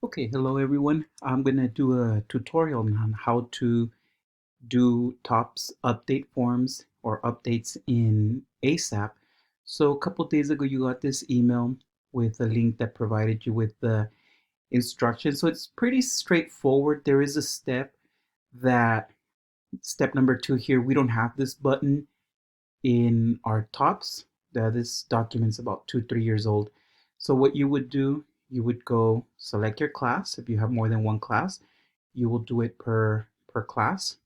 Okay, hello everyone. I'm gonna do a tutorial on how to do TOPS update forms or updates in ASAP. So a couple days ago, you got this email with a link that provided you with the instructions. So it's pretty straightforward. There is a step number 2 here. We don't have this button in our TOPS. This document's about 3 years old. So what you would do, you would go select your class. If you have more than one class, you will do it per class.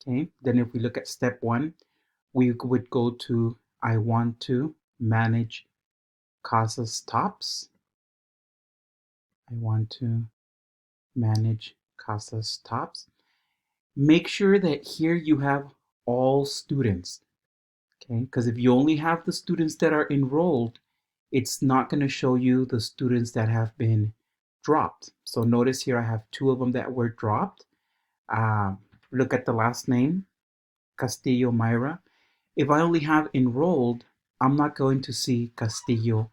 Okay. Then if we look at step 1, we would go to I want to manage CASA's TOPS. I want to manage CASA's TOPS. Make sure that here you have all students. Okay, because if you only have the students that are enrolled, it's not going to show you the students that have been dropped. So notice here I have 2 of them that were dropped. Uh, Look at the last name, Castillo Myra. If I only have enrolled, I'm not going to see Castillo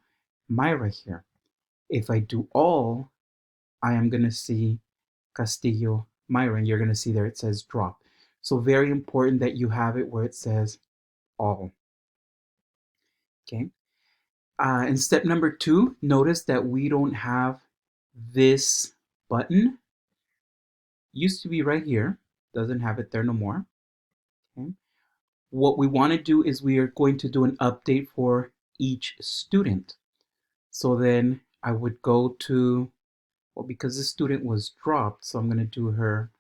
Myra here. If I do all, I am going to see Castillo Myra, and you're going to see there it says drop. So very important that you have it where it says all. Okay. In step number 2, notice that we don't have this button. Used to be right here, doesn't have it there no more. Okay. What we want to do is we are going to do an update for each student. So then I would go to, well, because this student was dropped, so I'm going to do her.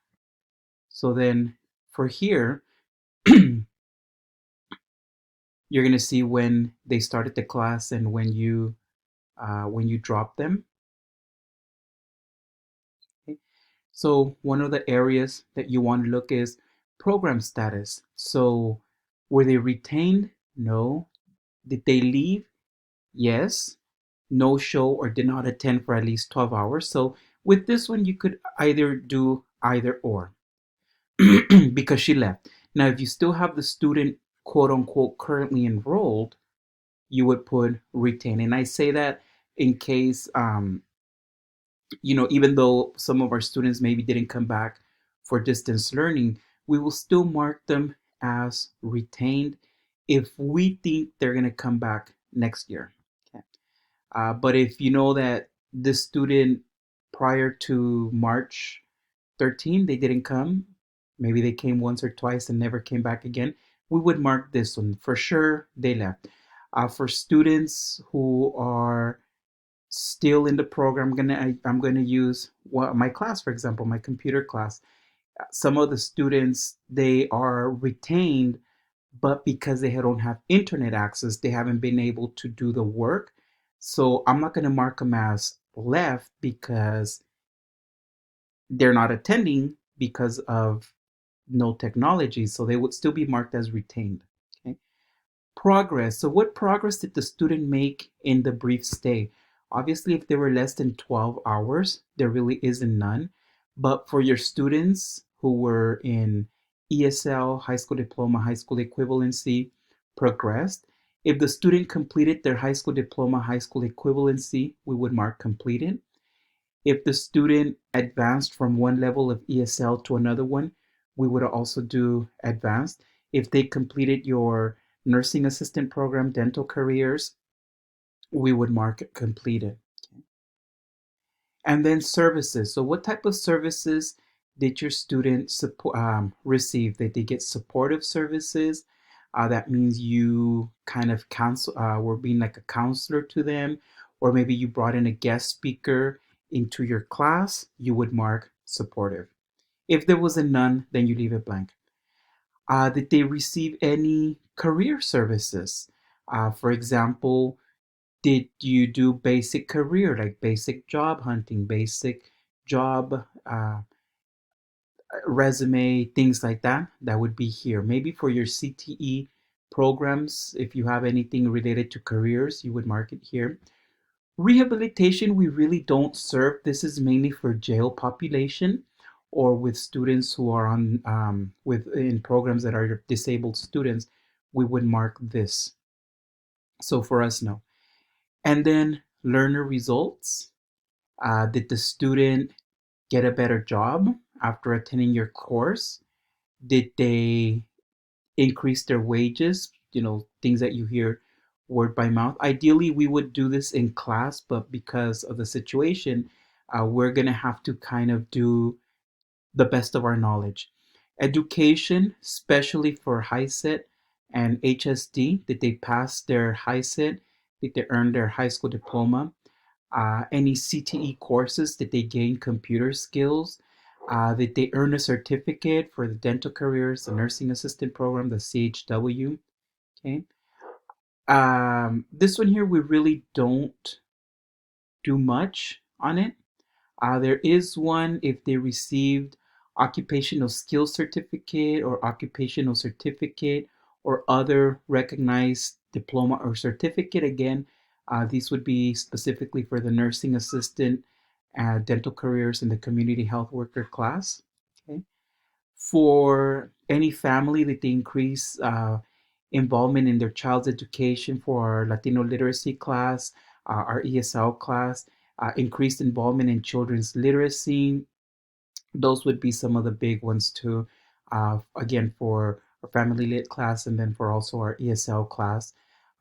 So then for here, you're going to see when they started the class and when you drop them. Okay. So one of the areas that you want to look is program status. So were they retained? No. Did they leave? Yes. No show or did not attend for at least 12 hours. So with this one, you could either do either or because she left. Now, if you still have the student quote unquote currently enrolled, you would put retain. And I say that in case even though some of our students maybe didn't come back for distance learning, we will still mark them as retained if we think they're going to come back next year. Okay. But if you know that this student prior to March 13, they didn't come, maybe they came once or twice and never came back again, we would mark this one. For sure, they left. For students who are still in the program, I'm gonna use my class, for example, my computer class. Some of the students, they are retained, but because they don't have internet access, they haven't been able to do the work. So I'm not gonna mark them as left because they're not attending because of no technology. So they would still be marked as retained. Okay. Progress. So what progress did the student make in the brief stay? Obviously, if they were less than 12 hours, there really isn't none. But for your students who were in ESL, high school diploma, high school equivalency, progressed. If the student completed their high school diploma, high school equivalency, we would mark completed. If the student advanced from one level of ESL to another one, we would also do advanced. If they completed your nursing assistant program, dental careers, we would mark it completed. And then services. So what type of services did your student receive? Did they get supportive services? That means you kind of were being like a counselor to them, or maybe you brought in a guest speaker into your class, you would mark supportive. If there was a none, then you leave it blank. Did they receive any career services? For example, did you do basic career, like basic job hunting, basic job resume, things like that? That would be here. Maybe for your CTE programs, if you have anything related to careers, you would mark it here. Rehabilitation, we really don't serve. This is mainly for jail population or with students who are on in programs that are disabled students. We would mark this. So for us, no. And then learner results. Did the student get a better job after attending your course? Did they increase their wages? Things that you hear word by mouth. Ideally, we would do this in class, but because of the situation, we're going to have to kind of do the best of our knowledge. Education, especially for high set and HSD, did they pass their high set? Did they earn their high school diploma? Any CTE courses? Did they gain computer skills? Did they earn a certificate for the dental careers, the nursing assistant program, the CHW? Okay. This one here, we really don't do much on it. There is one if they received occupational skills certificate or occupational certificate or other recognized diploma or certificate. Again, these would be specifically for the nursing assistant, dental careers, and the community health worker class. Okay. For any family that they increase involvement in their child's education for our Latino literacy class, our ESL class, increased involvement in children's literacy. Those would be some of the big ones too. Again, for our family lit class and then for also our ESL class.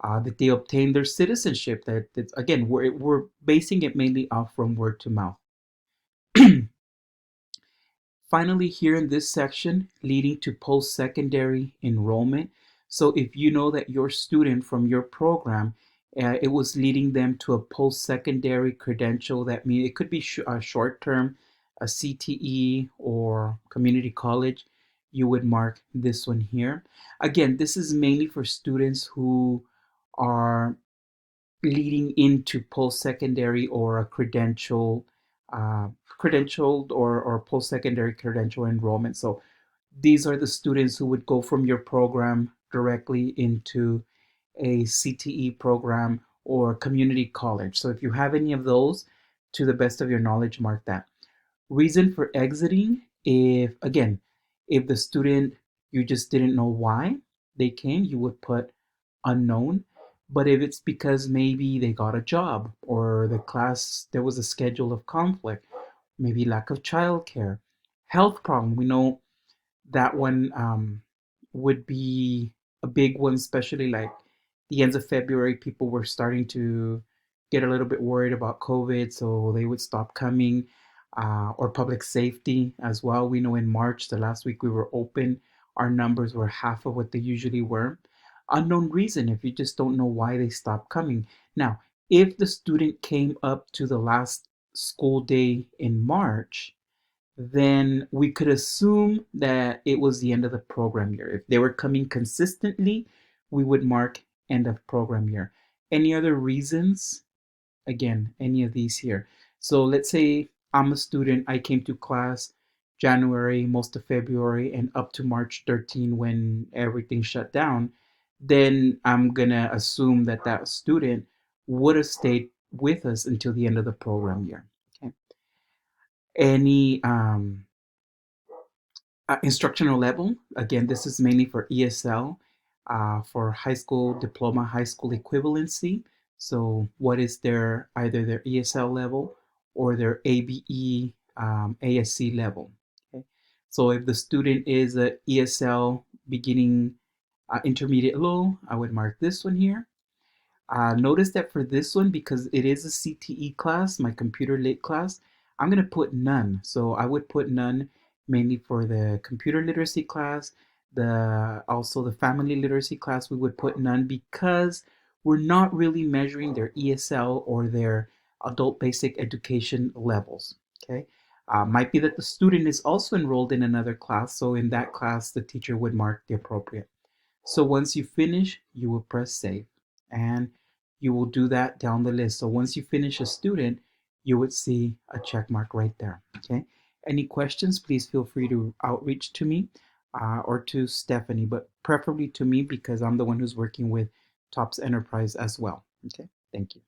That they obtain their citizenship. That again, we're basing it mainly off from word to mouth. Finally, here in this section, leading to post-secondary enrollment. So if you know that your student from your program, it was leading them to a post-secondary credential, that means it could be a short-term, a CTE or community college, you would mark this one here. Again, this is mainly for students who are leading into post-secondary or a credentialed or post-secondary credential enrollment. So these are the students who would go from your program directly into a CTE program or community college. So if you have any of those, to the best of your knowledge, mark that. Reason for exiting, if the student, you just didn't know why they came, you would put unknown. But if it's because maybe they got a job or the class, there was a schedule of conflict, maybe lack of childcare, health problem, we know that one would be a big one, especially like the ends of February. People were starting to get a little bit worried about COVID, so they would stop coming. Or public safety as well. We know in March, the last week we were open, our numbers were half of what they usually were. Unknown reason, if you just don't know why they stopped coming. Now, if the student came up to the last school day in March, then we could assume that it was the end of the program year. If they were coming consistently, we would mark end of program year. Any other reasons? Again, any of these here. So let's say I'm a student, I came to class January, most of February, and up to March 13 when everything shut down, then I'm gonna assume that that student would have stayed with us until the end of the program year. Okay. Any instructional level. Again, this is mainly for ESL, for high school diploma, high school equivalency. So what is their either their ESL level or their ABE ASC level? Okay. So if the student is a ESL beginning intermediate low, I would mark this one here. Notice that for this one, because it is a CTE class, my computer lit class, I'm going to put none. So I would put none mainly for the computer literacy class, also the family literacy class, we would put none because we're not really measuring their ESL or their adult basic education levels. Okay. Might be that the student is also enrolled in another class. So in that class, the teacher would mark the appropriate. So once you finish, you will press save and you will do that down the list. So once you finish a student, you would see a check mark right there. Okay. Any questions, please feel free to outreach to me or to Stephanie, but preferably to me because I'm the one who's working with TOPS Enterprise as well. Okay. Thank you.